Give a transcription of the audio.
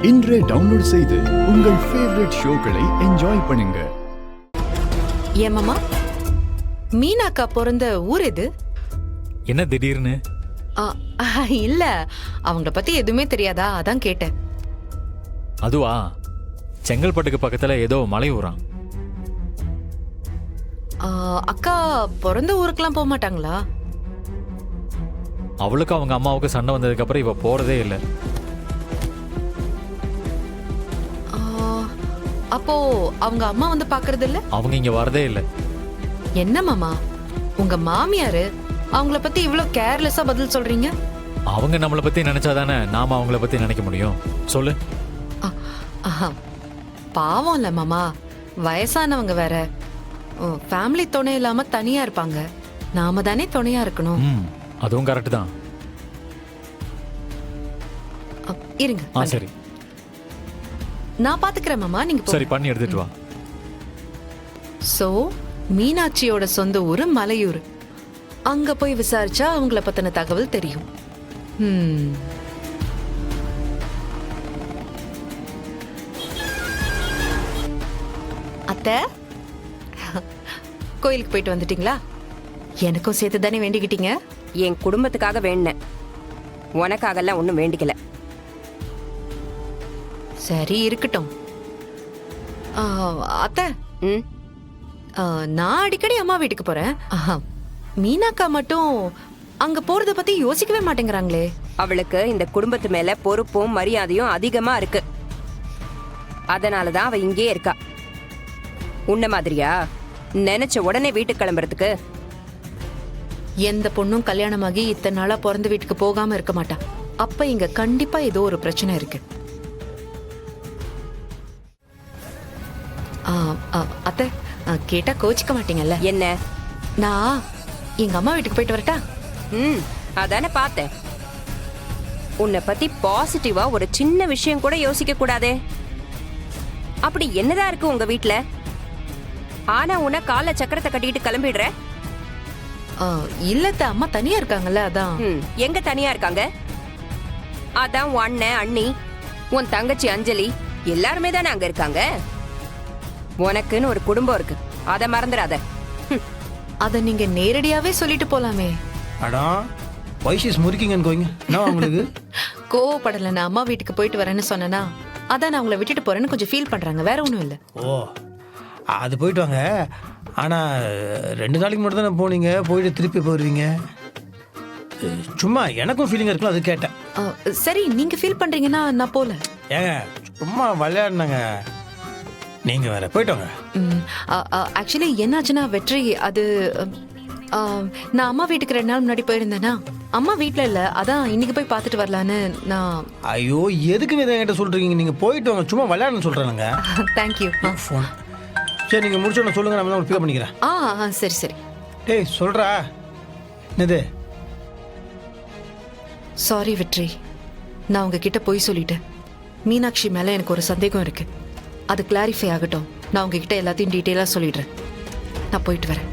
இன்றே டவுன்லோட் செய்து உங்கள் ஃபேவரட் ஷோக்களை என்ஜாய் பண்ணுங்க. ஏமாமா, மீனாக்கா பிறந்த ஊர் எது? என்ன திடீர்னு? இல்ல, அவங்கள பத்தி எதுவுமே தெரியாதா, அதான் கேட்டேன். அதுவா, செங்கல்பட்டுக்கு பக்கத்துல ஏதோ மலை ஊரான். அக்கா பிறந்த ஊருக்கெல்லாம் போக மாட்டாங்களா? அவளுக்கு அவங்க அம்மாவுக்கு சண்டை வந்ததுக்கு அப்புறம் இவ போறதே இல்லை. அப்போ அவங்க அம்மா வந்து பாக்குறது இல்ல? அவங்க இங்க வரதே இல்லை. என்ன மாமா, உங்க மாமியாரு அவங்கள பத்தி இவ்வளவு கேர்லெஸ்ஸா பதில் சொல்றீங்க? அவங்க நம்மளை பத்தி நினைச்சாதானே நாம அவங்கள பத்தி நினைக்க முடியும். சொல்லு. பாவம் இல்ல மாமா, வயசானவங்க வேற, ஃபேமிலி துணை இல்லாம தனியா இருப்பாங்க. நாம தானே துணையா இருக்கணும். அதுவும் கரெக்ட் தான். இருங்க, சரி, நான் பாத்துக்கிறேன் மாமா, நீங்க சரி பண்ணி எடுத்துட்டு வா. சோ மீனாட்சியோட சொந்த ஊரு மலையூர். அங்க போய் விசாரிச்சா அவங்கள பத்தின தகவல் தெரியும். அத்தை, கோயிலுக்கு போயிட்டு வந்துட்டீங்களா? எனக்கும் சேர்த்து தானே வேண்டிக்கிட்டீங்க? என் குடும்பத்துக்காக வேண்டினேன், உனக்காகலாம் ஒன்றும் வேண்டிக்கல. சரி, இருக்கட்டும். அத்தை, நான் அடிக்கடி அம்மா வீட்டுக்கு போறேன். மீனாக்கா மட்டும் அங்க போறத பத்தி யோசிக்கவே மாட்டேங்கிறாங்களே. அவளுக்கு இந்த குடும்பத்து மேல பொறுப்பும் மரியாதையும் அதிகமா இருக்கு. அதனாலதான் அவ இங்கே இருக்கா. உன்ன மாதிரியா நினைச்ச உடனே வீட்டுக்கு கிளம்புறதுக்கு? எந்த பொண்ணும் கல்யாணமாகி இத்தனை நாளா பிறந்த வீட்டுக்கு போகாம இருக்க மாட்டா. அப்ப இங்க கண்டிப்பா ஏதோ ஒரு பிரச்சனை இருக்கு. அத்தை, கேட்டா கோச்சிக்க மாட்டீங்கல்ல? என்ன? நான் எங்க அம்மா வீட்டுக்கு போயிட்டு வரட்டா? அதானே பார்த்தேன். உன்னை பத்தி பாசிட்டிவா ஒரு சின்ன விஷயம் கூட யோசிக்க கூடாதே. அப்படி என்னதான் இருக்கு உங்க வீட்டுல? ஆனா உன்னை கால சக்கரத்தை கட்டிட்டு கிளம்பிடுற. இல்லத்த, அம்மா தனியா இருக்காங்கல்ல, அதான். எங்க தனியா இருக்காங்க? அதான் உன் அண்ணன், அண்ணி, உன் தங்கச்சி அஞ்சலி எல்லாருமே தானே அங்க இருக்காங்க. உனக்குன்னு ஒரு குடும்பம் இருக்கு, அத மறந்துடாத. அத நீங்க நேரடியாவே சொல்லிட்டு போலாமே. அடா, வைஷிஸ் முறுக்கிங்கன்னு கோயிங்க. நான் உங்களுக்கு கோவப்படல, நான் அம்மா வீட்டுக்கு போயிட்டு வரேன்னு சொன்னேனா, அதான் நான் உங்களை விட்டுட்டு போறேன்னு கொஞ்சம் ஃபீல் பண்றாங்க, வேற ஒண்ணும் இல்ல. ஓ, அது போயிட்டு வாங்க. ஆனால் 2 நாளைக்கு மட்டும் தானே போனீங்க, போயிட்டு திருப்பி போயிடுவீங்க. சும்மா எனக்கும் ஃபீலிங் இருக்குல்ல, அது கேட்டேன். சரி, நீங்க ஃபீல் பண்றீங்கன்னா நான் போல. ஏங்க சும்மா விளையாடுனாங்க, நீங்க வேற போயிட்டு வாங்க. ஆக்சுவலி என்னாச்சுன்னா வெற்றி, அது நான் அம்மா வீட்டுக்கு 2 நாள் முன்னாடி போயிருந்தேனா, அம்மா வீட்டில் இல்லை, அதான் இன்னைக்கு போய் பார்த்துட்டு வரலான்னு நான். ஐயோ, எதுக்குங்க இதை என்கிட்ட சொல்றீங்க? நீங்க போயிட்டு வாங்க, சும்மா விளையாடுன்னு சொல்றேனுங்க. தேங்க்யூ. ஃபோன் சரி, நீங்க முடிச்சோன்னு சொல்லுங்க, நான் தான் பிக்கப் பண்ணிக்கிறேன். சரி சரி. டேய் சொல்றா. என்னது? சாரி வெற்றி, நான் உங்ககிட்ட போய் சொல்லிட்டேன். மீனாட்சி மேல எனக்கு ஒரு சந்தேகம் இருக்கு, அது கிளாரிஃபை ஆகட்டும். நான் உங்ககிட்ட எல்லாத்தையும் டீட்டெயிலாக சொல்லிடுறேன். நான் போயிட்டு வரேன்.